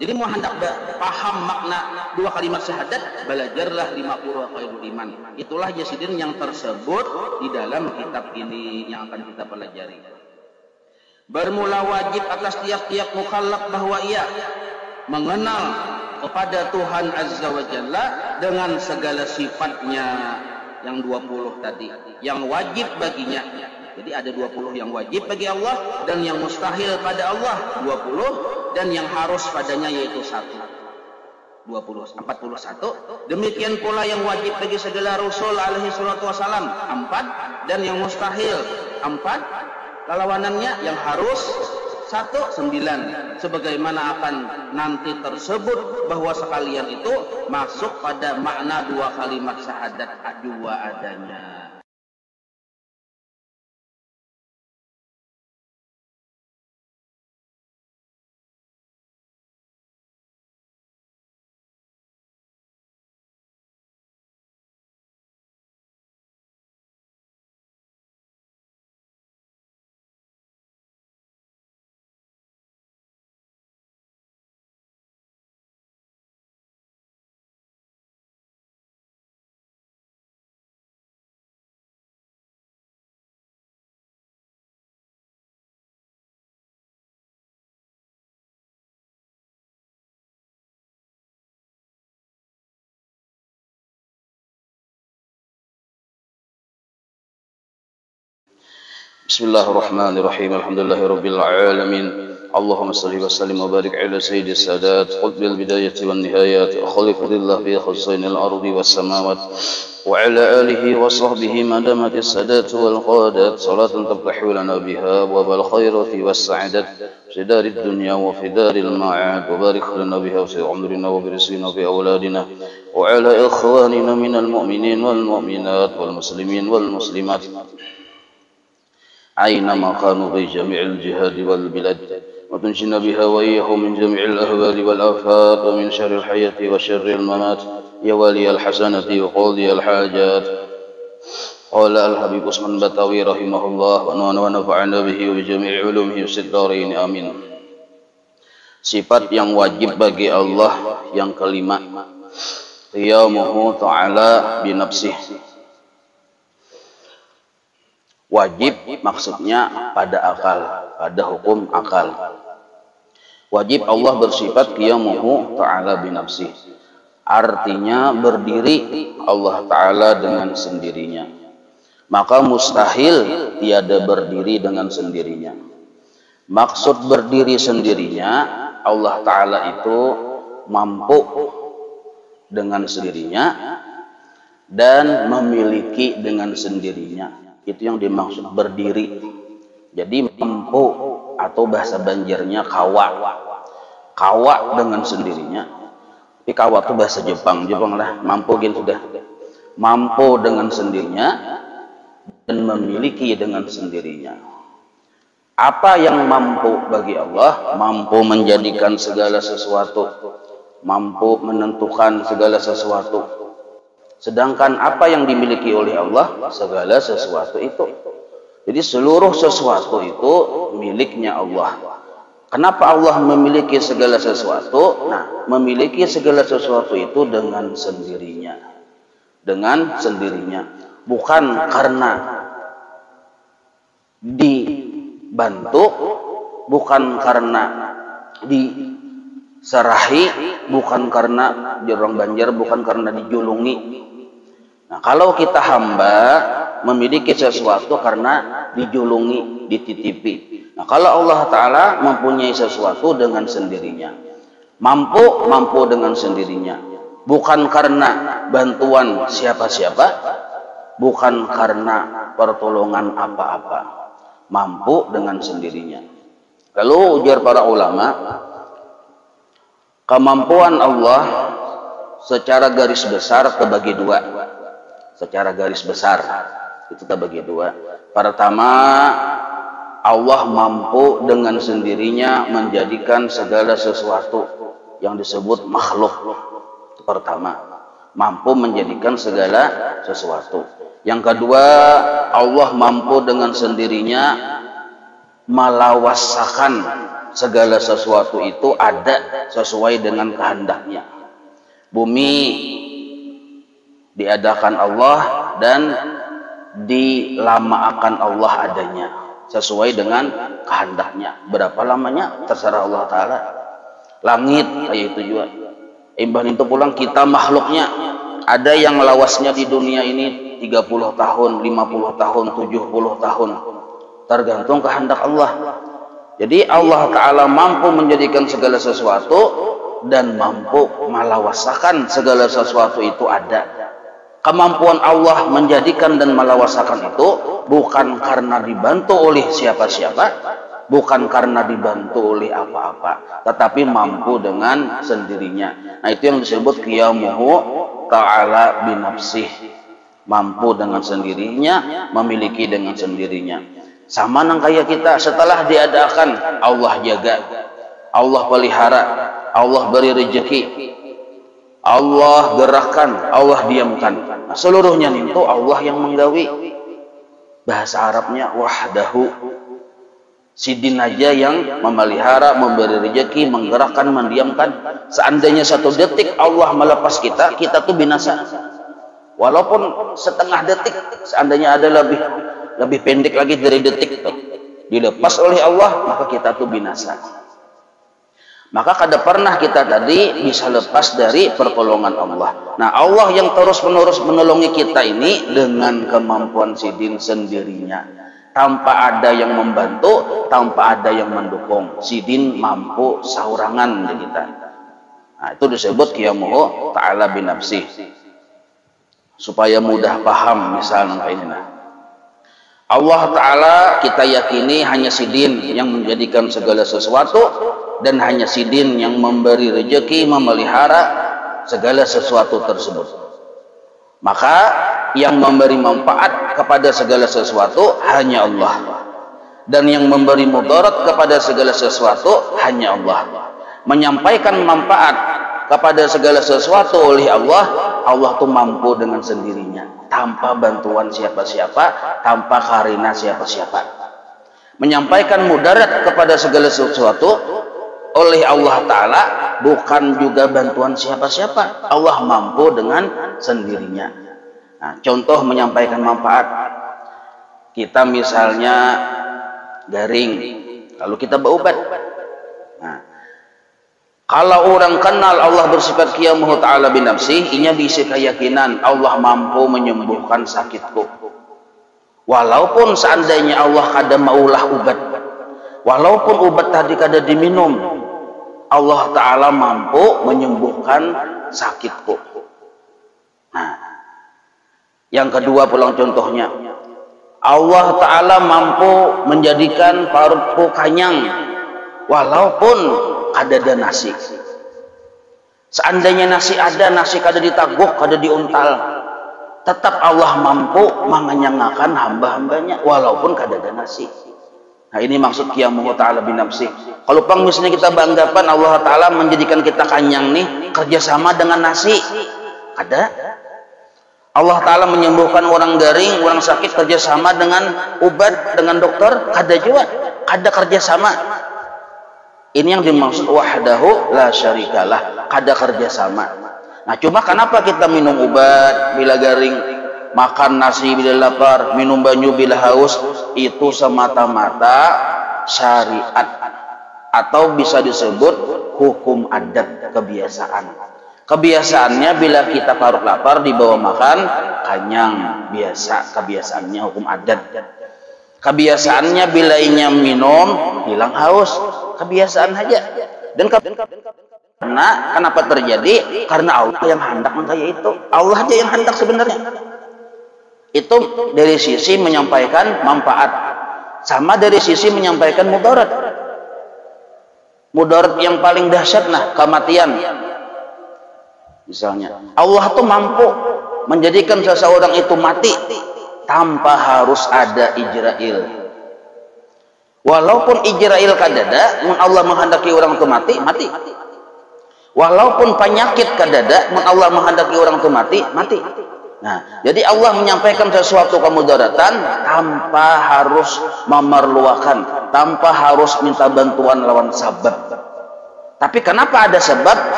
Jadi mau hendak paham makna dua kalimat syahadat, belajarlah 50 Rakaibul Iman. Itulah Yasidin yang tersebut di dalam kitab ini yang akan kita pelajari. Bermula wajib atas tiap-tiap mukallaf bahwa ia mengenal kepada Tuhan Azza wa Jalla dengan segala sifatnya yang 20 tadi, yang wajib baginya. Jadi ada 20 yang wajib bagi Allah dan yang mustahil pada Allah 20 dan yang harus padanya yaitu 1. 41. Demikian pula yang wajib bagi segala Rasul alaihi salatu wasalam 4 dan yang mustahil 4. Lawanannya yang harus 9. Sebagaimana akan nanti tersebut bahwa sekalian itu masuk pada makna dua kalimat syahadat dua adanya. Bismillahirrahmanirrahim. Alhamdulillahirabbil alamin. Allahumma shalli wa sallim wa barik ala sayyidis sadat qutbil bidayati wan nihayat khaliqillah fi khazainil ardi was samawat wa ala alihi wa sahbihi madamatis sadat wal qadat salatan tabtahu lana biha wa bal khairati was sa'adat fi darid dunya wa fi daril ma'ad wa barik lana biha fi umrina wa bi rizqina fi auladina wa ala ikhwanina minal mu'minin wal mu'minat wal muslimin wal muslimat أينما كانوا في جميع الجهاد والبلاد وتنجنا بها وإياهم من جميع الأهوال والآفات ومن شر الحياة وشر الممات يا ولي الحسنة وقاضي الحاجات. قال الحبيب عثمان بطاوي رحمه الله ونفعنا به وبجميع علومه في الدارين آمين. Sifat yang wajib bagi Allah yang kelima, qiyamuhu ta'ala binafsih. Wajib maksudnya pada akal, pada hukum akal. Wajib Allah bersifat qiyamuhu ta'ala binafsih. Artinya berdiri Allah Ta'ala dengan sendirinya. Maka mustahil tiada berdiri dengan sendirinya. Maksud berdiri sendirinya, Allah Ta'ala itu mampu dengan sendirinya dan memiliki dengan sendirinya. Itu yang dimaksud berdiri. Jadi mampu atau bahasa Banjarnya kawa dengan sendirinya. Tapi kawa itu bahasa Jepang lah, mampu gitu sudah. Mampu dengan sendirinya dan memiliki dengan sendirinya. Apa yang mampu bagi Allah? Mampu menjadikan segala sesuatu, mampu menentukan segala sesuatu. Sedangkan apa yang dimiliki oleh Allah? Segala sesuatu itu. Jadi seluruh sesuatu itu miliknya Allah. Kenapa Allah memiliki segala sesuatu? Nah, memiliki segala sesuatu itu dengan sendirinya. Dengan sendirinya. Bukan karena dibantu, bukan karena diserahi, bukan karena di orang Banjar, bukan karena dijulungi. Nah, kalau kita hamba memiliki sesuatu karena dijulungi, dititipi. Nah, kalau Allah Ta'ala mempunyai sesuatu dengan sendirinya, mampu dengan sendirinya, bukan karena bantuan siapa-siapa, bukan karena pertolongan apa-apa, mampu dengan sendirinya. Kalau ujar para ulama, kemampuan Allah secara garis besar terbagi dua. Secara garis besar itu terbagi dua. Pertama, Allah mampu dengan sendirinya menjadikan segala sesuatu yang disebut makhluk. Itu pertama, mampu menjadikan segala sesuatu. Yang kedua, Allah mampu dengan sendirinya malawasakan segala sesuatu itu ada sesuai dengan kehendaknya. Bumi diadakan Allah dan dilamakan Allah adanya sesuai dengan kehendaknya. Berapa lamanya terserah Allah Ta'ala. Langit kayak itu juga. Imban itu pulang kita makhluknya. Ada yang lawasnya di dunia ini 30 tahun, 50 tahun, 70 tahun. Tergantung kehendak Allah. Jadi Allah Ta'ala mampu menjadikan segala sesuatu dan mampu malawasakan segala sesuatu itu ada. Kemampuan Allah menjadikan dan malawasakan itu bukan karena dibantu oleh siapa-siapa, bukan karena dibantu oleh apa-apa, tetapi mampu dengan sendirinya. Nah, itu yang disebut qiyamuhu ta'ala binafsih. Mampu dengan sendirinya, memiliki dengan sendirinya. Sama nang kayak kita, setelah diadakan Allah jaga, Allah pelihara, Allah beri rezeki, Allah gerakkan, Allah diamkan. Nah, seluruhnya itu Allah yang menggawi. Bahasa Arabnya wahdahu. Sidin aja yang memelihara, memberi rezeki, menggerakkan, mendiamkan. Seandainya satu detik Allah melepas kita, kita tuh binasa. Walaupun setengah detik, seandainya ada lebih pendek lagi dari detik tuh, dilepas oleh Allah, maka kita tuh binasa. Maka kada pernah kita tadi bisa lepas dari pertolongan Allah. Nah, Allah yang terus-menerus menolongi kita ini dengan kemampuan sidin sendirinya. Tanpa ada yang membantu, tanpa ada yang mendukung. Sidin mampu saurangan di kita. Nah, itu disebut qiyamuhu ta'ala binafsih. Supaya mudah paham misalnya kayak ini. Allah Ta'ala kita yakini hanya sidin yang menjadikan segala sesuatu, dan hanya sidin yang memberi rezeki, memelihara segala sesuatu tersebut. Maka yang memberi manfaat kepada segala sesuatu hanya Allah, dan yang memberi mudarat kepada segala sesuatu hanya Allah. Menyampaikan manfaat kepada segala sesuatu oleh Allah, Allah tuh mampu dengan sendirinya, tanpa bantuan siapa-siapa, tanpa karina siapa-siapa. Menyampaikan mudarat kepada segala sesuatu oleh Allah Ta'ala bukan juga bantuan siapa-siapa. Allah mampu dengan sendirinya. Nah, contoh menyampaikan manfaat. Kita misalnya garing, lalu kita berobat. Nah, kalau orang kenal Allah bersifat qiyamuhu ta'ala binafsih, inya bisa keyakinan Allah mampu menyembuhkan sakitku. Walaupun seandainya Allah kada maulah ubat, walaupun ubat tadi kada diminum, Allah Ta'ala mampu menyembuhkan sakitku. Nah, yang kedua pulang contohnya, Allah Ta'ala mampu menjadikan perutku kanyang walaupun kada ada nasi. Seandainya nasi ada, nasi kada ditaguk, kada diuntal, tetap Allah mampu mengenyangkan hamba-hambanya walaupun kada ada nasi. Nah, ini maksud qiyamuhu ta'ala binafsih. Kalau pang misalnya kita beranggapan Allah Ta'ala menjadikan kita kanyang nih kerjasama dengan nasi, ada. Allah Ta'ala menyembuhkan orang garing, orang sakit kerjasama dengan obat, dengan dokter, ada juga. Ada kerjasama. Ini yang dimaksud wahdahu la syarikalah, ada kerjasama. Nah, cuma kenapa kita minum obat bila garing, makan nasi bila lapar, minum banyu bila haus? Itu semata-mata syariat, atau bisa disebut hukum adat, kebiasaan. Kebiasaannya bila kita parut lapar dibawa makan kanyang, biasa kebiasaannya hukum adat. Kebiasaannya bila inya minum hilang haus, kebiasaan aja. Dan karena kenapa terjadi? Karena Allah yang hendak kayak itu. Allah aja yang hendak sebenarnya. Itu dari sisi menyampaikan manfaat, sama dari sisi menyampaikan mudarat. Mudarat yang paling dahsyat, nah, kematian. Misalnya, Allah tuh mampu menjadikan seseorang itu mati tanpa harus ada Ijrail. Walaupun Ijrail kadada, Allah menghendaki orang itu mati, mati. Walaupun penyakit kadada, Allah menghendaki orang itu mati, mati. Nah, jadi Allah menyampaikan sesuatu kemudaratan tanpa harus memerlukan tanpa harus minta bantuan lawan sebab. Tapi kenapa ada sebab?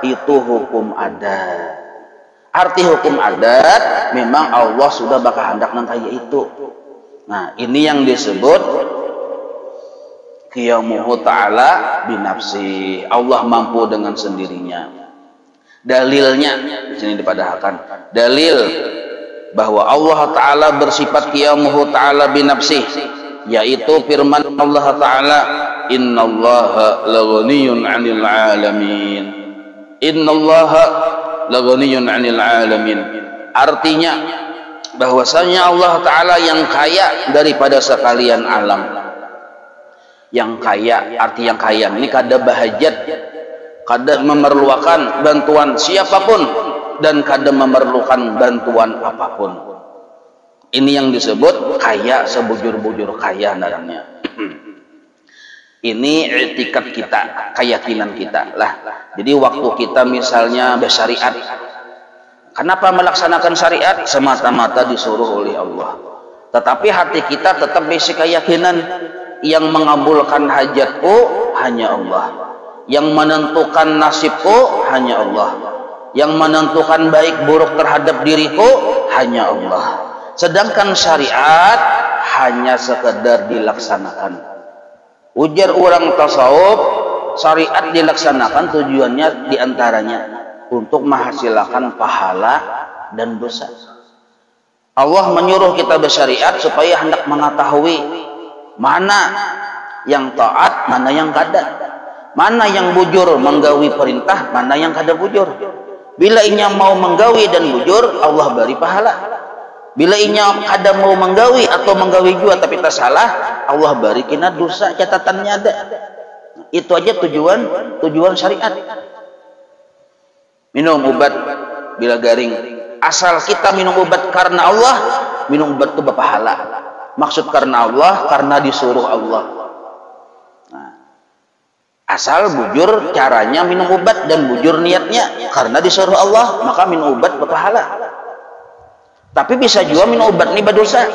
Itu hukum adat. Arti hukum adat, memang Allah sudah bakal hendak nang kaya itu. Nah, ini yang disebut qiyamuhu ta'ala binafsi. Allah mampu dengan sendirinya. Dalilnya di sini dipadahkan. Dalil bahwa Allah Ta'ala bersifat qiyamuhu ta'ala binafsi, yaitu firman Allah Ta'ala, innallaha laghaniyun 'anil 'alamin. Innallaha laghaniyun 'anil 'alamin. Artinya bahwasanya Allah Ta'ala yang kaya daripada sekalian alam. Yang kaya, arti yang kaya ini kada bahajat, kada memerlukan bantuan siapapun, dan kada memerlukan bantuan apapun. Ini yang disebut kaya, sebujur-bujur kaya namanya. Ini i'tikad kita, keyakinan kita lah. Jadi waktu kita misalnya bersyariat, kenapa melaksanakan syariat? Semata-mata disuruh oleh Allah. Tetapi hati kita tetap basic keyakinan, yang mengabulkan hajatku hanya Allah, yang menentukan nasibku hanya Allah, yang menentukan baik buruk terhadap diriku hanya Allah. Sedangkan syariat hanya sekedar dilaksanakan. Ujar orang tasawuf, syariat dilaksanakan tujuannya diantaranya untuk menghasilkan pahala dan dosa. Allah menyuruh kita bersyariat supaya hendak mengetahui mana yang taat, mana yang kada, mana yang bujur menggawi perintah, mana yang kada bujur. Bila inya mau menggawi dan bujur, Allah beri pahala. Bila inya kada mau menggawi atau menggawi jua tapi tak salah, Allah beri kena dosa, catatannya ada. Itu aja tujuan syariat. Minum obat bila garing, asal kita minum obat karena Allah, minum obat itu berpahala. Maksud karena Allah, karena disuruh Allah. Nah, asal bujur caranya minum obat dan bujur niatnya karena disuruh Allah, maka minum obat berpahala. Tapi bisa juga minum obat ini berdosa.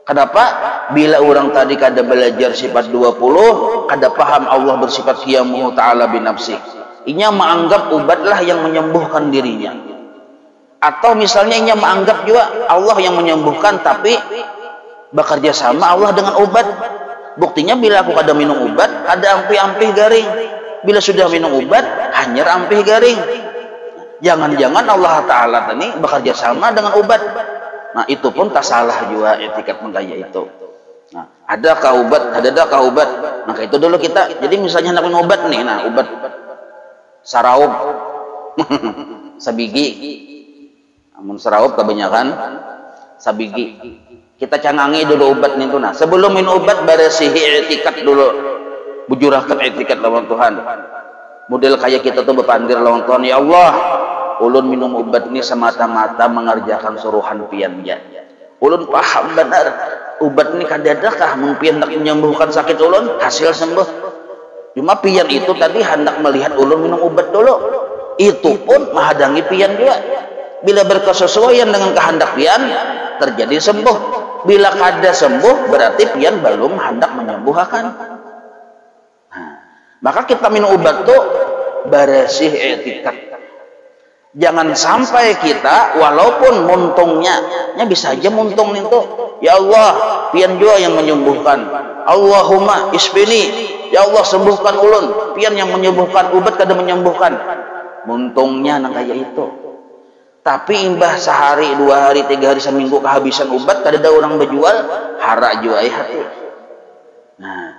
Kenapa? Bila orang tadi kada belajar sifat 20, kada paham Allah bersifat qiyamuhu ta'ala binafsih, inya menganggap obatlah yang menyembuhkan dirinya. Atau misalnya inya menganggap juga Allah yang menyembuhkan, tapi bekerja sama Allah dengan obat. Buktinya bila aku kada minum obat, kada ampih-ampih garing. Bila sudah minum obat, hanyar ampih garing. Jangan-jangan Allah Ta'ala tadi bekerja sama dengan obat. Nah, itu pun tak salah juga etiket menggaya itu. Nah, adakah obat? Adakah obat? Maka itu dulu kita. Jadi misalnya hendak minum obat nih, nah obat saraup, sabigi. Namun saraup kebanyakan sabigi. Kita cangangi dulu obat nih tuh. Nah, sebelum minum obat beresihi etiket dulu. Bujurahkan etiket lawan Tuhan. Model kayak kita tuh berpandir lawan Tuhan, ya Allah, ulun minum obat ini semata-mata mengerjakan suruhan pian ya. Ulun paham benar, obat ini kadadakah mungkin hendak menyembuhkan sakit ulun, hasil sembuh. Cuma pian itu tadi hendak melihat ulun minum obat dulu. Itu pun menghadangi pian juga. Bila berkesesuaian dengan kehendak pian, terjadi sembuh. Bila kada sembuh, berarti pian belum hendak menyembuhkan. Maka kita minum obat tuh beresih etikat. Jangan sampai kita walaupun muntungnya bisa aja muntung itu, ya Allah, pian jua yang menyembuhkan. Allahumma isbini, ya Allah sembuhkan ulun. Pian yang menyembuhkan, obat kada menyembuhkan. Muntungnya nang kaya itu. Tapi imbah sehari, 2 hari, 3 hari, seminggu kehabisan obat, kada ada orang berjual, hara jua hati. Nah,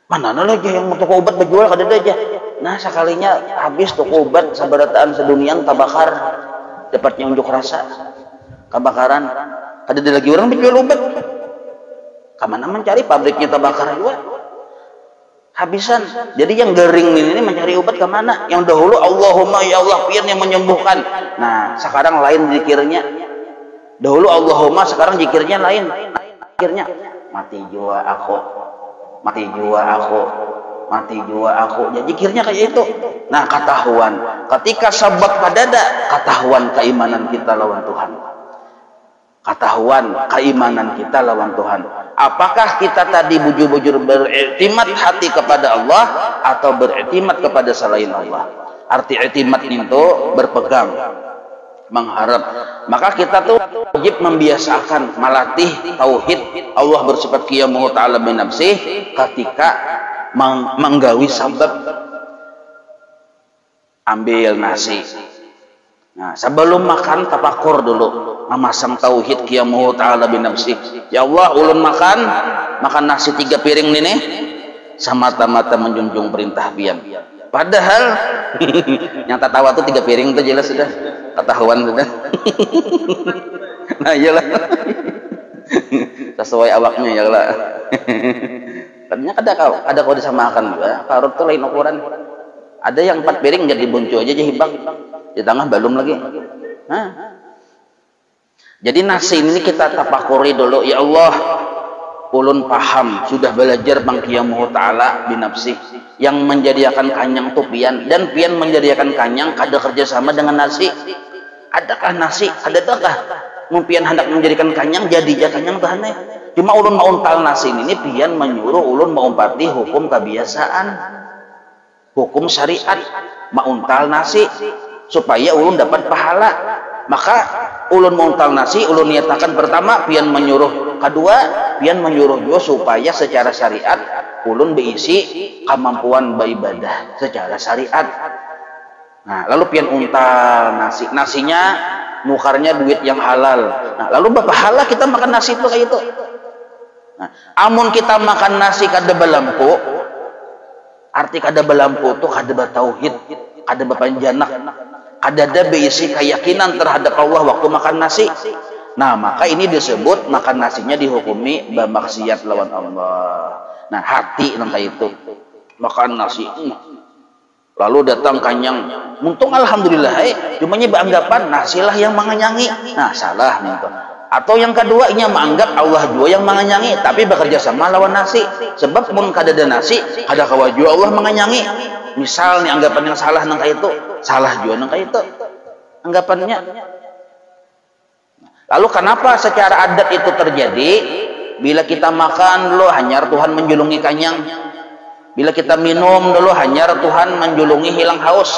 mana lagi yang mau toko obat berjual kada ada aja. Nah, sekalinya habis toko obat sabarataan sedunia tabakar, dapatnya unjuk rasa kebakaran, kada ada lagi orang berjual obat. Kamana mencari pabriknya tabakar juga habisan. Jadi yang garing ini mencari obat kemana? Yang dahulu Allahumma ya Allah pian yang menyembuhkan. Nah, sekarang lain zikirnya. Dahulu Allahumma, sekarang zikirnya lain. Zikirnya mati jua aku, mati jua aku, mati jua aku. Ya zikirnya kayak itu. Nah, ketahuan ketika sebab kadada, ketahuan keimanan kita lawan Tuhan. ketahuan keimanan kita lawan Tuhan. Apakah kita tadi bujur-bujur beriktimat hati kepada Allah atau beriktimat kepada selain Allah? Arti iktimat itu berpegang, mengharap. Maka kita tuh wajib membiasakan melatih tauhid Allah bersifat qiyamuhu ta'ala binafsih ketika menggawi sabab. Ambil nasi, nah sebelum makan tafakur dulu, memasang tauhid qiyamuhu ta'ala binafsih. Ya Allah, ulun makan nasi 3 piring nih semata-mata menjunjung perintah pian. Padahal yang tawa tuh 3 piring tuh jelas sudah ketahuan sudah. Nah iyalah, sesuai awaknya ya lah. Katanya ada kau disamakan juga. Karut tuh lain ukuran. Ada yang 4 piring jadi buncu aja hibak, di tengah belum lagi. Nah, jadi nasi ini kita tapakuri dulu. Ya Allah, ulun paham sudah belajar bang qiyamuhu ta'ala binafsih yang menjadikan kanyang tuh pian, dan pian menjadikan kanyang kada kerjasama dengan nasi. Adakah nasi? Adakah mumpian hendak menjadikan kanyang jadi kanyang tahannya? Cuma ulun mau untal nasi ini pian menyuruh ulun mau umpati hukum kebiasaan, hukum syariat, mauntal nasi supaya ulun dapat pahala. Maka ulun mauntal nasi, ulun niatakan pertama pian menyuruh, kedua pian menyuruh juga supaya secara syariat ulun berisi kemampuan beribadah secara syariat. Nah lalu pian untal nasi, nasinya nukarnya duit yang halal. Nah lalu berpahala kita makan nasi itu kayak itu. Nah, amun kita makan nasi kada belampu, arti kada belampu itu kada bertauhid, kada berpanjanak, kada ada berisi keyakinan terhadap Allah waktu makan nasi. Nah maka ini disebut makan nasinya dihukumi bermaksiat lawan Allah. Nah hati nangka itu makan nasi, lalu datang kanyang, untung alhamdulillah, cumanya beranggapan nasilah yang mengenyangi. Nah salah nih. Atau yang kedua, ini menganggap Allah juga yang mengenyangi, tapi bekerja sama lawan nasi. Sebab pun kada ada nasi, kada kawa juga Allah mengenyangi. Misal nih anggapan yang salah nangka itu, salah juga nangka itu anggapannya. Lalu kenapa secara adat itu terjadi? Bila kita makan dulu hanyar Tuhan menjulungi kanyang. Bila kita minum dulu hanyar Tuhan menjulungi hilang haus.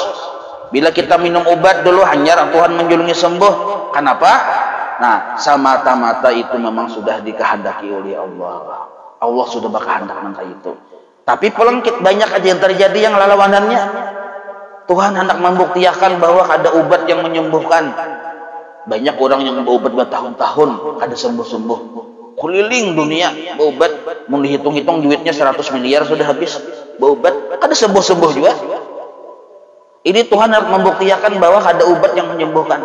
Bila kita minum obat dulu hanyar Tuhan menjulungi sembuh. Kenapa? Nah, semata-mata itu memang sudah dikehendaki oleh Allah. Allah sudah berkehendak nangka itu. Tapi pelengkit banyak aja yang terjadi yang lalawanannya. Tuhan hendak membuktikan bahwa ada obat yang menyembuhkan. Banyak orang yang berobat bertahun-tahun kada sembuh-sembuh. Keliling dunia berobat, mau dihitung-hitung duitnya 100 miliar sudah habis berobat, kada sembuh-sembuh juga. Ini Tuhan hendak membuktikan bahwa ada obat yang menyembuhkan.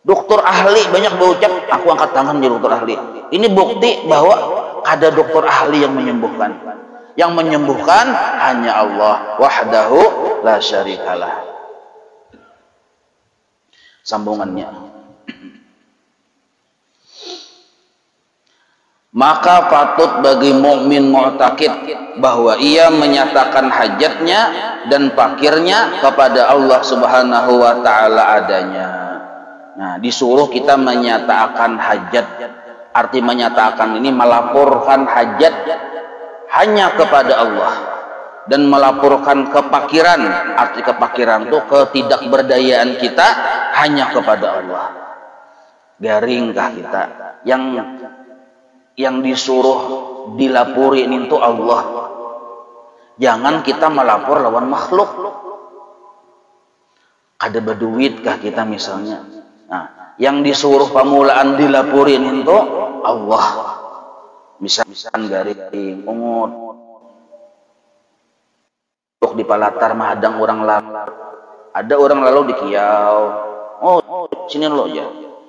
Dokter ahli banyak berucap, aku angkat tangan jadi dokter ahli. Ini bukti bahwa ada dokter ahli yang menyembuhkan. Yang menyembuhkan hanya Allah wahdahu la syarikalah. Sambungannya. Maka patut bagi mukmin mu'taqid bahwa ia menyatakan hajatnya dan fakirnya kepada Allah Subhanahu wa taala adanya. Nah, disuruh kita menyatakan hajat. Arti menyatakan ini melaporkan hajat hanya kepada Allah dan melaporkan kepakiran. Arti kepakiran itu ketidakberdayaan kita hanya kepada Allah. Garingkah kita yang disuruh dilaporin itu Allah. Jangan kita melapor lawan makhluk. Ada berduitkah kita misalnya? Nah, yang disuruh pamulaan dilaporin itu Allah. Misalkan garing ungut di palatar mahadang orang lalu. Ada orang lalu di kiau. Oh, sini lo aja.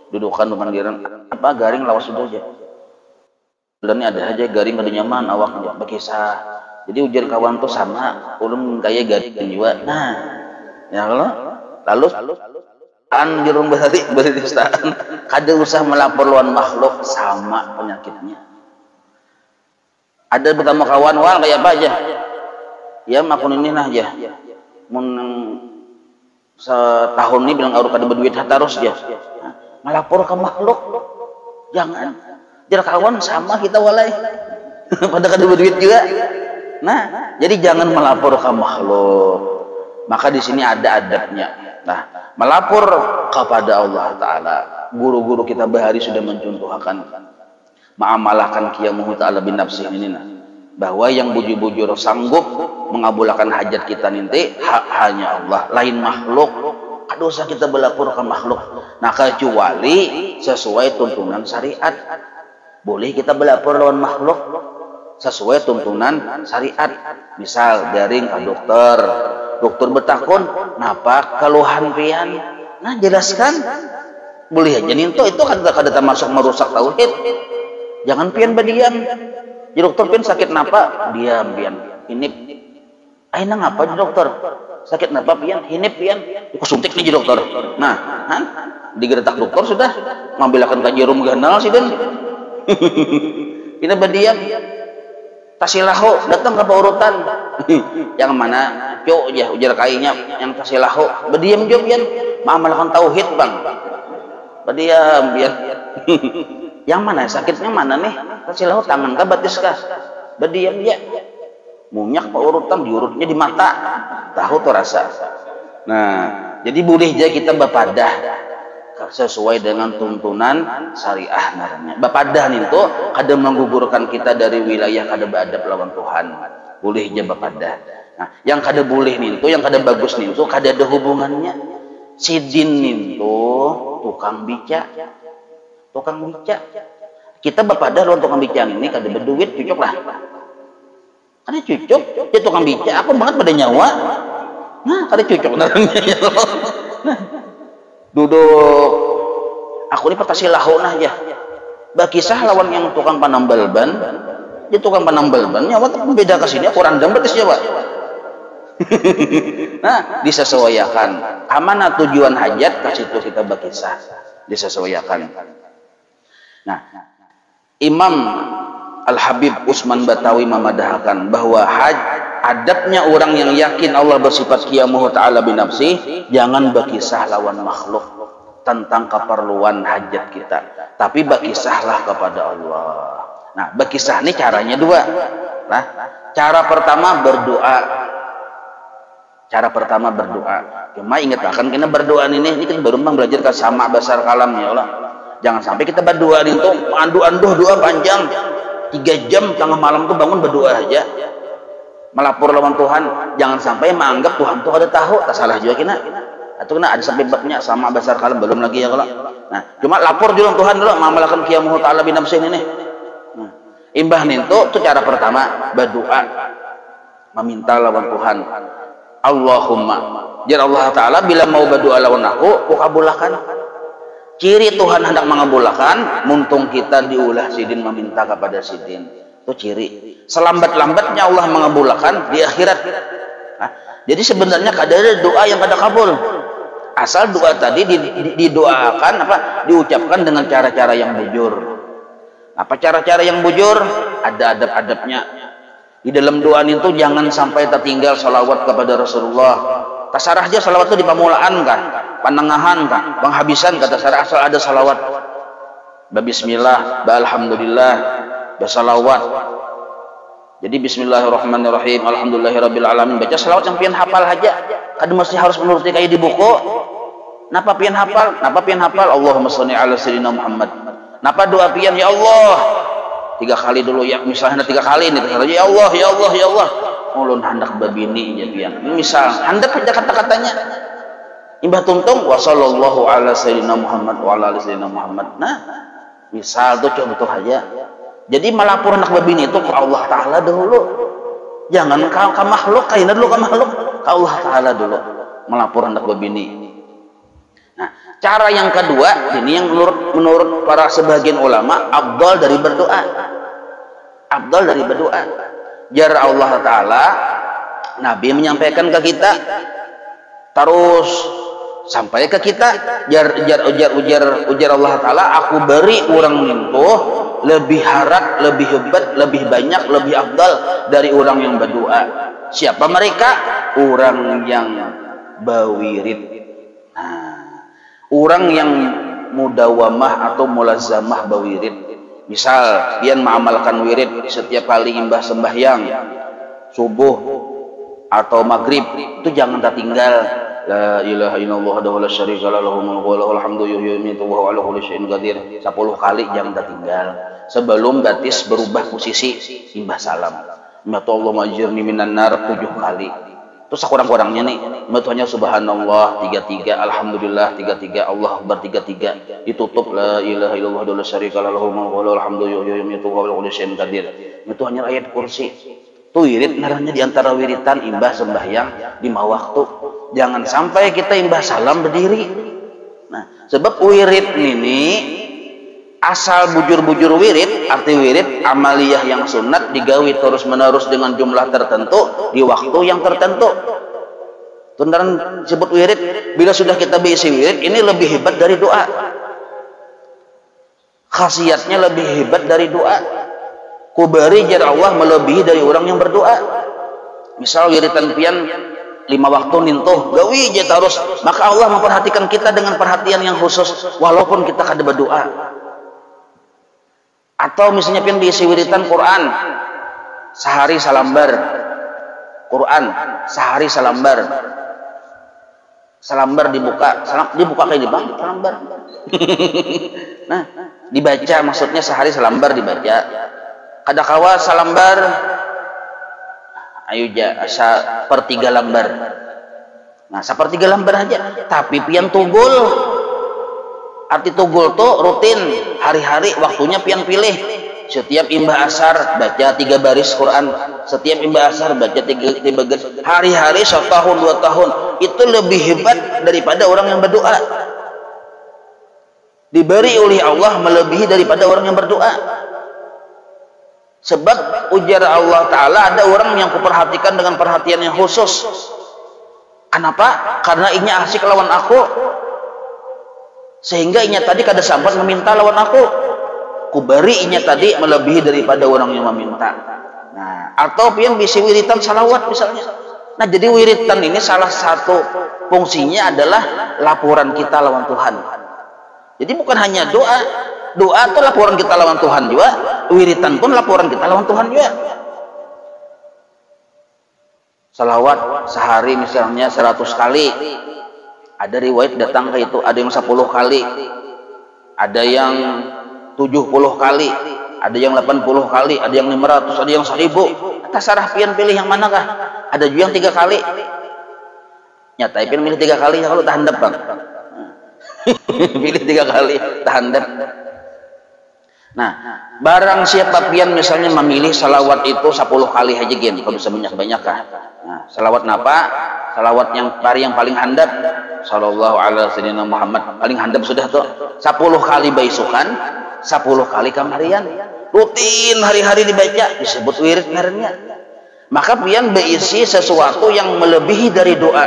Dudukan depan dirang. Apa garing lawas sudah aja. Dan ini ada aja garing kada nyaman awaknya berkisah. Jadi ujar kawan tuh sama ulun kayak garing juga. Nah, ya lalu di rumah tadi beristaan kada usah melapor lawan makhluk sama penyakitnya. Ada pertama kawan wal kayak apa aja ya makun ini nah aja mun setahun ini bilang aru kada berduit terus aja melapor ke makhluk. Jangan. Jar kawan sama kita walai. Pada kada berduit juga. Nah, jadi jangan melapor ke makhluk. Maka di sini ada adabnya. Nah, melapor kepada Allah Ta'ala. Guru-guru kita bahari sudah mencontohkan. Ma'amalahkan qiyamuhu ta'ala bin nafsih ini. Bahwa yang bujur-bujur sanggup mengabulkan hajat kita nanti hanya Allah, lain makhluk. Kada usah kita berlapor ke makhluk. Nah, kecuali sesuai tuntunan syariat. Boleh kita berlapor lawan makhluk sesuai tuntunan syariat. Misal daring ke dokter. Dokter bertakun, napa keluhan pian? Nah, jelaskan. Boleh aja ninto itu kada termasuk merusak tauhid. Jangan pian berdiam. Ya dokter pian sakit napa? Diam pian. Hinip. Aina ngapa di dokter? Sakit napa pian? Hinip pian. Aku suntik nih dokter. Nah, digeretak dokter sudah ngambilakan ka jarum ganal sih dan. Kita berdiam. Tasilahu datang ke urutan. Yang mana? Cuk ya ujar kainya yang tasilahu. Berdiam jo pian. Mengamalkan tauhid, Bang. Berdiam pian. Yang mana sakitnya mana nih? Tasilahu tangan kah batis kah? Berdiam ya. Munyak pak urutan diurutnya di mata. Tahu tuh rasa. Nah, jadi boleh aja kita bapadah sesuai dengan tuntunan syariah namanya. Bapadah itu kada menggugurkan kita dari wilayah kada beradab lawan Tuhan. Boleh aja bapadah. Nah, yang kada boleh itu, yang kada bagus itu kada ada hubungannya. Sidin itu tukang bica. Tukang bica. Kita bapadah lawan tukang bica ini kada berduit cucuk lah. Kada cucuk, dia tukang bica, aku banget pada nyawa. Nah, kada cucuk narangnya ya. Nah, duduk aku ini patasi lahun aja. Bakisah lawan yang tukang panambal ban. Dia tukang panambal ban nyawa tapi beda ke sini aku randam betis Jawa. Nah, disesuaikan. Kamana tujuan hajat ke situ kita bakisah. Disesuaikan. Nah, Imam Al-Habib Usman Batawi memadahkan bahwa adabnya orang yang yakin Allah bersifat qiyamuhu ta'ala binafsih, jangan berkisah lawan makhluk tentang keperluan hajat kita, tapi berkisahlah kepada Allah. Nah, berkisah ini caranya dua. Nah, cara pertama berdoa. Cara pertama berdoa. Cuma ingat akan kita berdoa ini kita baru belajar ke sama basar kalam ya Allah. Jangan sampai kita berdoa itu anduh doa panjang 3 jam tengah malam tuh bangun berdoa aja. Melapor lawan Tuhan, jangan sampai menganggap Tuhan tuh ada tahu, tak salah juga kena. Atau kena ada sampai babnya sama besar kalam belum lagi ya kalau. Nah, cuma lapor dulu Tuhan dulu, mengamalkan qiyamuhu ta'ala binafsih ini. Nah, imbah nintu itu cara pertama berdoa, meminta lawan Tuhan. Allahumma, jar Allah Ta'ala bila mau berdoa lawan aku kabulkan. Ciri Tuhan hendak mengabulkan, muntung kita diulah sidin meminta kepada sidin. Itu ciri. Selambat-lambatnya Allah mengabulkan di akhirat. Nah, jadi sebenarnya kada ada doa yang kada kabul. Asal doa tadi didoakan diucapkan dengan cara-cara yang bujur. Apa cara-cara yang bujur? Ada adab-adabnya. Di dalam doa itu jangan sampai tertinggal salawat kepada Rasulullah. Tasarah aja salawat itu di pamulaan kan, panengahan kan, penghabisan kata sarah asal ada salawat. Bismillah, alhamdulillah, bersalawat. Jadi bismillahirrahmanirrahim, alhamdulillahirabbil alamin. Baca salawat yang pian hafal aja. Kada mesti harus menuruti kayak di buku. Napa pian hafal? Napa pian hafal? Allahumma shalli ala sayyidina Muhammad. Napa doa pian ya Allah? 3 kali dulu ya, misalnya 3 kali ini ya Allah, ya Allah, ya Allah. Ulun hendak babini ya pian. Misal hendak aja kata-katanya. Imbah tuntung wa sallallahu ala sayyidina Muhammad wa ala sayyidina Muhammad. Nah, misal tuh contoh aja. Jadi melapor hendak babini itu ke Allah Ta'ala dulu. Jangan ke makhluk, kaina dulu ke makhluk, ke Allah Ta'ala dulu. Melapor hendak babini. Nah, cara yang kedua ini yang menurut para sebagian ulama afdal dari berdoa. Afdal dari berdoa. Jar Allah Ta'ala, Nabi menyampaikan ke kita, terus sampai ke kita, ujar Allah Ta'ala, aku beri orang itu lebih harat, lebih hebat, lebih banyak, lebih afdal dari orang yang berdoa. Siapa mereka? Orang yang bawirid. Nah, orang yang mudawamah atau mulazamah bawirid. Misal pian mengamalkan wirid setiap kali imbah sembahyang subuh atau maghrib, itu jangan tertinggal. La ilaha illallah wa la syarika lahu wa lahul hamdu yuhyi wa yumiitu wa huwa ala kulli syai'in qadir. 10 kali jangan tertinggal sebelum batis berubah posisi imbah salam. Ya Allah majirni minan nar 7 kali. Terus kurang-kurangnya nih, hanya subhanallah 33, alhamdulillah 33, Allah akbar 33, ditutup la ilaha illallah wa la syarika lahu wa lahul hamdu yuhyi wa yumiitu wa huwa ala kulli syai'in qadir. Itu hanya ayat kursi. Itu wirid naranya di antara wiritan imbah sembahyang 5 waktu. Jangan sampai kita imbah salam berdiri. Nah, sebab wirid ini asal bujur-bujur wirid, arti wirid amaliyah yang sunat digawi terus menerus dengan jumlah tertentu di waktu yang tertentu. Tundaran sebut wirid, bila sudah kita berisi wirid, ini lebih hebat dari doa. Khasiatnya lebih hebat dari doa. Kubari jar Allah melebihi dari orang yang berdoa. Misal wiritan pian 5 waktu nintuh gawi je terus, maka Allah memperhatikan kita dengan perhatian yang khusus walaupun kita kada berdoa. Atau misalnya pian diisi wiritan Quran sehari salambar, Quran sehari salambar, salambar dibuka kayak di bang salambar. Nah, dibaca maksudnya sehari salambar dibaca. Kadakawa salambar ayo ja sepertiga lembar. Nah, sepertiga lembar aja. Tapi pian tugul. Arti tugul tuh rutin, hari-hari waktunya pian pilih. Setiap imbah asar baca 3 baris Quran. Setiap imbah asar baca 3 baris. Hari-hari 1 tahun 2 tahun. Itu lebih hebat daripada orang yang berdoa. Diberi oleh Allah melebihi daripada orang yang berdoa. Sebab ujar Allah Ta'ala, ada orang yang kuperhatikan dengan perhatian yang khusus. Kenapa? Karena inya asik lawan aku, sehingga inya tadi kada sempat meminta lawan aku. Kuberi inya tadi melebihi daripada orang yang meminta. Nah, atau pian bisi wiritan salawat misalnya. Nah, jadi wiritan ini salah satu fungsinya adalah laporan kita lawan Tuhan. Jadi bukan hanya doa. Doa itu laporan kita lawan Tuhan juga, wiritan pun laporan kita lawan Tuhan juga. Salawat sehari misalnya 100 kali. Ada riwayat datang ke itu, ada yang 10 kali, ada yang 70 kali, ada yang 80 kali, ada yang 500, ada yang 1000. Terserah pian pilih yang manakah. Ada juga yang 3 kali. Nyata pian milih 3 kali kalau tahandap bang. Pilih 3 kali tahandap. Nah, barang siapa pian misalnya memilih salawat itu 10 kali aja gen, kalau bisa banyak-banyak kah. Nah, salawat napa? Salawat yang paling handap, sallallahu alaihi wasallam Muhammad, paling handap sudah tuh 10 kali baisukan, 10 kali kamarian, rutin hari-hari dibaca, disebut wirid ngarannya. Maka pian berisi sesuatu yang melebihi dari doa.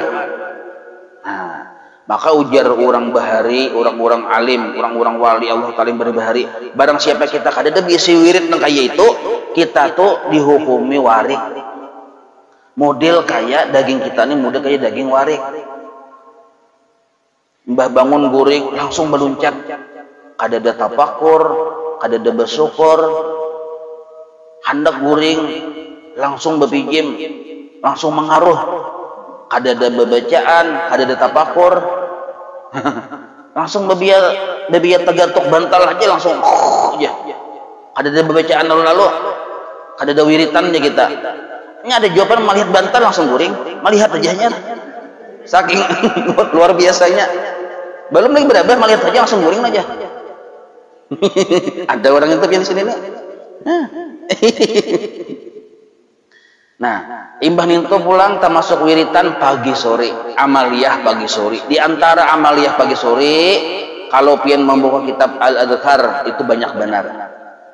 Nah, maka ujar orang bahari, orang-orang alim, orang-orang wali Allah Ta'ala berbahari, barang siapa kita kada ada bisi wirid nang kaya itu, kita tuh dihukumi warik. Model kayak daging kita nih, model kayak daging warik. Mbah bangun guring langsung meluncat, kada ada tapakur, kada ada bersyukur, hendak guring langsung berpijim, langsung mengaruh, kada ada bebacaan, kada ada tapakur. Langsung bebiar tegatuk bantal aja langsung aja. Ada bacaan lalu-lalu, ada wiritannya kita. Ini ada jawaban melihat bantal langsung guring, melihat wajahnya. Saking luar biasanya. Belum lagi berapa melihat aja langsung guring aja. Ada orang itu di sini nih. Nah, imbah nintu pulang termasuk wiritan pagi sore, amaliyah pagi sore. Di antara amaliyah pagi sore, kalau pian membuka kitab Al-Adhkar itu banyak benar.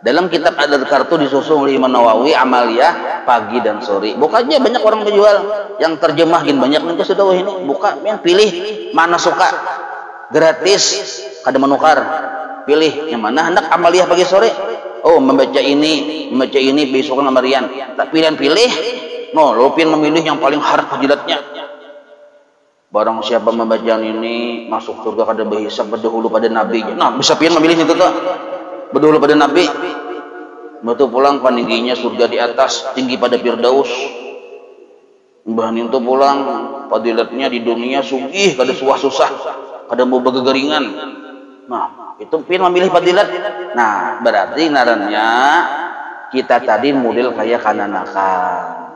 Dalam kitab Al-Adhkar itu disusun oleh Imam Nawawi amaliyah pagi dan sore. Buka aja, banyak orang menjual yang terjemahin banyak nanti sudah ini. Buka, pian pilih mana suka, gratis, kada menukar. Pilih yang mana hendak amaliyah pagi sore. Oh, membaca ini besok kamarian. Tak pilihan pilih. No, lo pian memilih yang paling harap fadilatnya. Barang siapa membaca ini masuk surga kada berhisab berdahulu pada nabi. Nah, bisa pian memilih itu tuh. Berdahulu pada nabi. Betul pulang paningginya surga di atas, tinggi pada Firdaus. Bahan itu pulang fadilatnya di dunia sugih kada susah, kada mau begegeringan. Nah, itu pian memilih fadilat. Nah, berarti ngarannya kita tadi model kayak kananakan.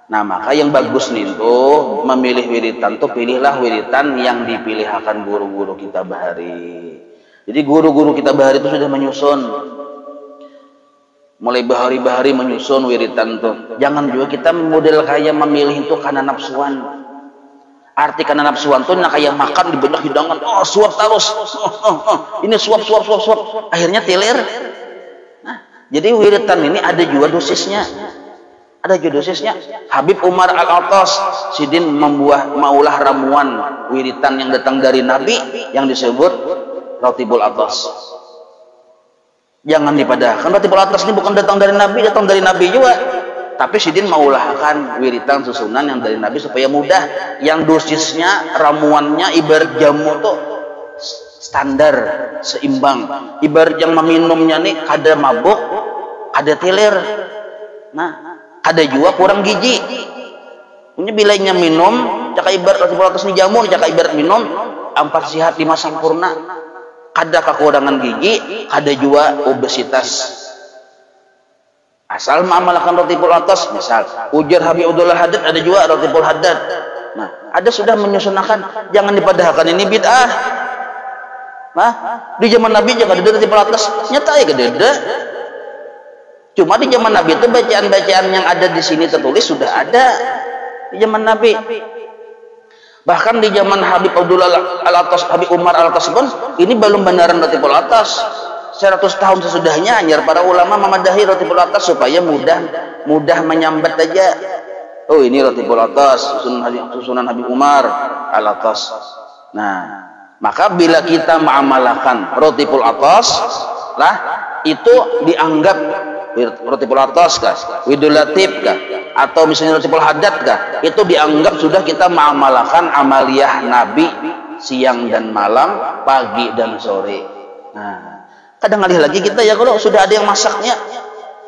Nah, maka yang bagus nih tuh memilih wiritan tuh pilihlah wiritan yang dipilihkan guru-guru kita bahari. Jadi guru-guru kita bahari itu sudah menyusun. Mulai bahari-bahari menyusun wiritan tuh. Jangan juga kita model kayak memilih itu karena nafsuan. Arti karena nafsuan tuh nah kayak makan di benak hidangan. Oh, suap terus. Ini suap. Akhirnya teler. Nah, jadi wiritan ini ada juga dosisnya. Ada judosisnya. Habib Umar Al-Attas sidin maulah ramuan wiritan yang datang dari Nabi yang disebut Ratibul Attas. Jangan dipadahkan Ratibul Attas ini bukan datang dari Nabi, datang dari Nabi juga. Tapi sidin maulahkan wiritan susunan yang dari Nabi supaya mudah. Yang dosisnya, ramuannya ibarat jamu tuh standar, seimbang. Ibarat yang meminumnya nih kada mabuk, kada teler. Nah, ada juga kurang gizi. Punya bilainya minum, caka ibarat Ratibul Attas ini jamu, caka ibarat minum 4 sehat 5 sempurna. Kada kekurangan gizi, kada juga obesitas. Asal mengamalkan Ratibul Attas, misal ujar Habib Abdullah Haddad ada juga Ratibul Haddad. Nah, ada sudah menyusunkan, jangan dipadahkan ini bid'ah. Nah, di zaman Nabi juga ada Ratibul Attas, nyata ya ada. Cuma di zaman Nabi itu bacaan-bacaan yang ada di sini tertulis sudah ada di zaman Nabi. Bahkan di zaman Habib Abdullah Al-Attas, Habib Umar Al-Attas pun ini belum benaran Ratibul Attas. 100 tahun sesudahnya hanya para ulama memadahi Ratibul Attas supaya mudah menyambat aja. Oh, ini Ratibul Attas, susunan Habib Umar Al-Attas. Nah, maka bila kita mengamalkan Ratibul Attas lah itu dianggap Ratibul Attas kah, Widul Latif kah, atau misalnya Ratibul Haddad kah, itu dianggap sudah kita mengamalkan amaliyah Nabi siang dan malam, pagi dan sore. Nah, kadang alih lagi kita ya kalau sudah ada yang masaknya,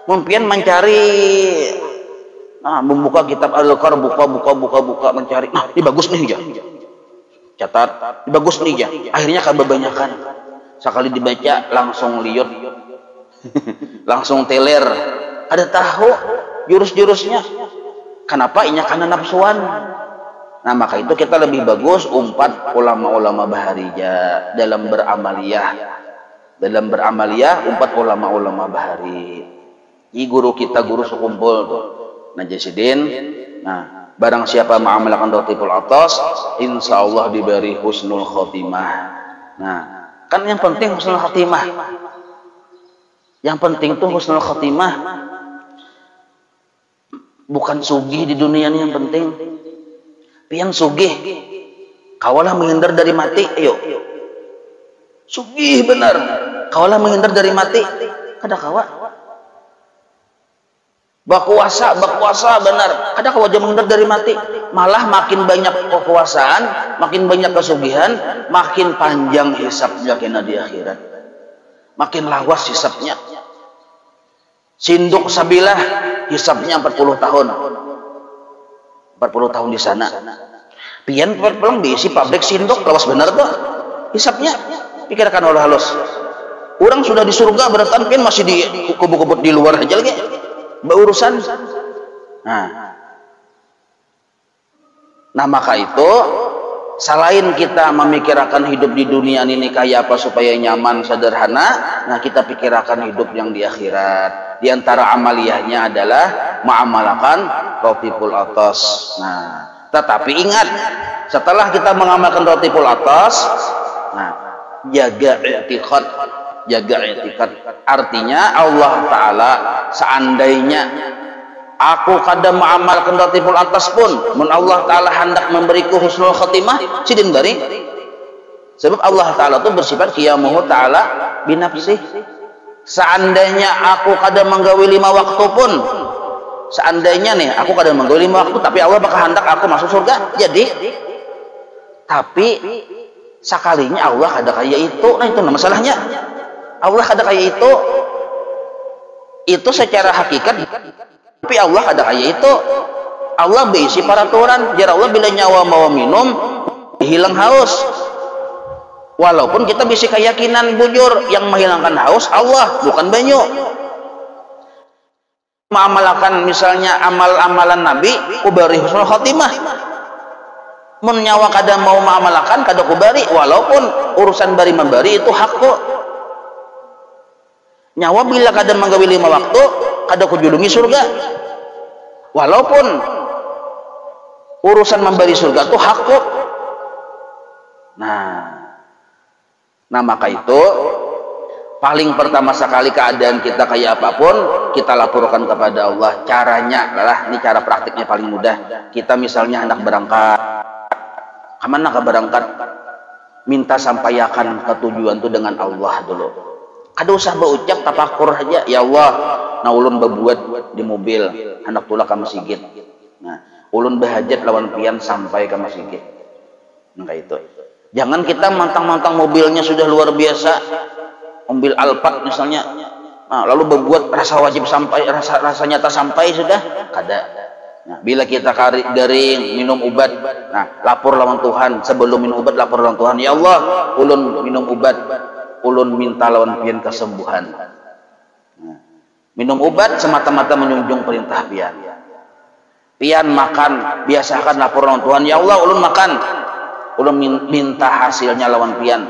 mungkin mencari, membuka kitab Al-Qar, buka mencari, nah ini bagus nih ya, catat, ini bagus nih ya, akhirnya kan kebanyakan, sekali dibaca langsung liut. Langsung teler, ada tahu jurus-jurusnya. Kenapa? Ini karena nafsuan. Nah, maka itu kita lebih bagus umpat ulama-ulama baharija dalam beramaliyah. Dalam beramaliyah umpat ulama-ulama bahari. Ini guru kita, guru sekumpul tuh. Nah, Jasidin. Nah, barang siapa mengamalkan Ratibul Attas, insya Allah diberi husnul khotimah. Nah, kan yang penting husnul khotimah. Yang penting tuh husnul khotimah. Bukan sugih di dunia ini yang penting. Pian sugih. Kawalah menghindar dari mati. Ayo. Sugih benar. Kawalah menghindar dari mati. Kada kawa. Berkuasa benar. Kada kawa aja menghindar dari mati. Malah makin banyak kekuasaan, makin banyak kesugihan, makin panjang hisabnya kena di akhirat. Makin lawas hisabnya. Sinduk sabilah hisabnya 40 tahun. 40 tahun di sana. Pian pulang diisi pabrik sinduk lawas benar tuh. Hisabnya pikirkan oleh halus. Orang sudah di surga berarti pian masih di kubur-kubur di luar aja lagi. Berurusan. Nah, maka itu selain kita memikirkan hidup di dunia ini kayak apa supaya nyaman, sederhana, nah kita pikirkan hidup yang di akhirat. Di antara amaliyahnya adalah mengamalkan Ratibul Attas. Nah, tetapi ingat, setelah kita mengamalkan Ratibul Attas, nah, jaga i'tiqad. Artinya Allah Ta'ala seandainya aku kadang mengamalkan Ratibul Attas pun, mun Allah Ta'ala hendak memberiku husnul khotimah, sidin bari. Sebab Allah Ta'ala itu bersifat qiyamuhu ta'ala binafsih. Seandainya aku kadang menggawi 5 waktu pun, seandainya nih aku kadang menggawi 5 waktu, tapi Allah bakal hendak aku masuk surga. Jadi Tapi sekalinya Allah kada kaya itu. Nah itu masalahnya. Allah kada kaya itu secara hakikat, tapi Allah kada kaya itu. Allah berisi peraturan. Jar Allah bila nyawa mau minum hilang haus. Walaupun kita bisa keyakinan bujur yang menghilangkan haus Allah, bukan banyu. Mengamalkan misalnya amal-amalan Nabi kubari husnul khotimah. Mun nyawa kada mau mengamalkan kada kubari, walaupun urusan bari membari itu hak kok. Nyawa bila kada menggawi 5 waktu kada kujulungi surga. Walaupun urusan memberi surga itu hak kok. Nah maka itu paling pertama sekali keadaan kita kayak apapun kita laporkan kepada Allah. Caranya adalah, ini cara praktiknya paling mudah. Kita misalnya hendak berangkat, kemana ke berangkat, minta sampaikan ke tujuan itu dengan Allah dulu. Kada usah berucap tafakur aja, ya Allah, nah ulun berbuat di mobil hendak tulak ke masjid. Nah ulun berhajat lawan pian sampai ke masjid. Nah itu. Jangan kita mantang-mantang mobilnya sudah luar biasa, mobil Alphard misalnya, nah, lalu berbuat rasa wajib sampai, rasa nyata sampai sudah kada. Nah, bila kita garing minum obat, nah lapor lawan Tuhan. Sebelum minum obat lapor lawan Tuhan, ya Allah, ulun minum obat, ulun minta lawan pian kesembuhan. Nah, minum obat semata-mata menjunjung perintah pian. Pian makan, biasakan lapor lawan Tuhan, ya Allah, ulun makan, ulun minta hasilnya lawan pian.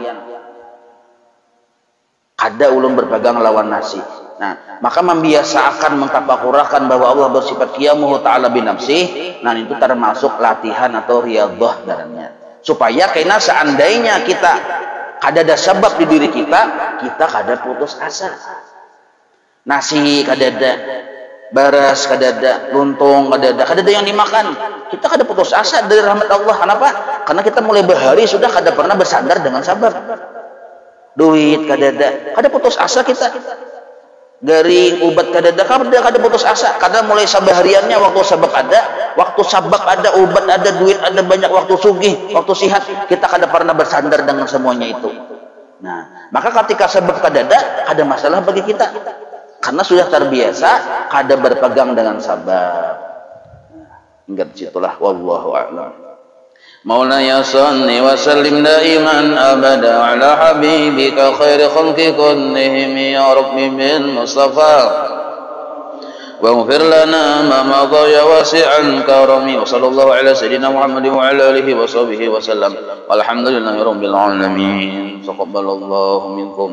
Kada ulun berpegang lawan nasi. Nah, maka membiasakan mentafakurakan bahwa Allah bersifat qiyamuhu ta'ala binafsih. Nah, itu termasuk latihan atau riyadhah ngarannya. Supaya kena seandainya kita kada ada sebab di diri kita, kita kada putus asa. Nasi kada ada, beras kada ada, luntung kada ada yang dimakan. Kita kada putus asa dari rahmat Allah. Kenapa? Karena kita mulai berhari sudah kada pernah bersandar dengan sabab. Duit kada ada, kada putus asa kita. Dari obat kada ada, kada putus asa. Kada mulai sabahariannya waktu sabab ada, obat ada, duit ada banyak, waktu sugih, waktu sihat, kita kada pernah bersandar dengan semuanya itu. Nah, maka ketika sabab kada ada masalah bagi kita. Karena sudah terbiasa kada berpegang dengan sabab. Ingat situlah, wallahu a'lam. مولاي صل وسلم دائما أبدا على حبيبك خير خلق كلهم يا رب بالمصطفى واغفر لنا ما مضى يا واسع الكرم وصلى الله على سيدنا محمد وعلى آله وصحبه وسلم والحمد لله رب العالمين تقبل الله منكم.